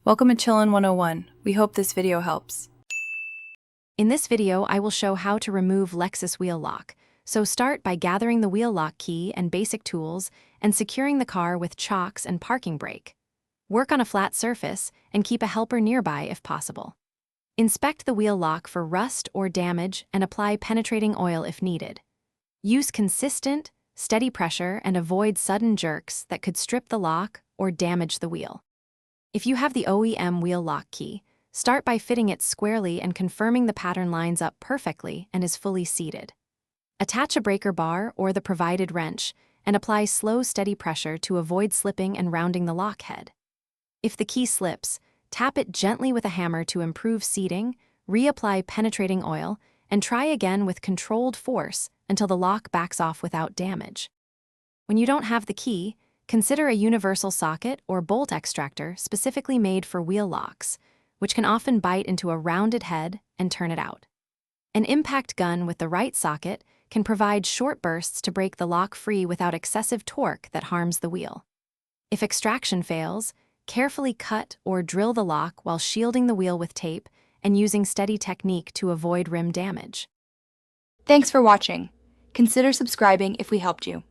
Welcome to Chillin' 101. We hope this video helps. In this video, I will show how to remove Lexus wheel lock. So start by gathering the wheel lock key and basic tools and securing the car with chocks and parking brake. Work on a flat surface and keep a helper nearby if possible. Inspect the wheel lock for rust or damage and apply penetrating oil if needed. Use consistent, steady pressure and avoid sudden jerks that could strip the lock or damage the wheel. If you have the OEM wheel lock key, start by fitting it squarely and confirming the pattern lines up perfectly and is fully seated. Attach a breaker bar or the provided wrench and apply slow, steady pressure to avoid slipping and rounding the lock head. If the key slips, tap it gently with a hammer to improve seating, reapply penetrating oil, and try again with controlled force until the lock backs off without damage. When you don't have the key, consider a universal socket or bolt extractor specifically made for wheel locks, which can often bite into a rounded head and turn it out. An impact gun with the right socket can provide short bursts to break the lock free without excessive torque that harms the wheel. If extraction fails, carefully cut or drill the lock while shielding the wheel with tape and using steady technique to avoid rim damage. Thanks for watching. Consider subscribing if we helped you.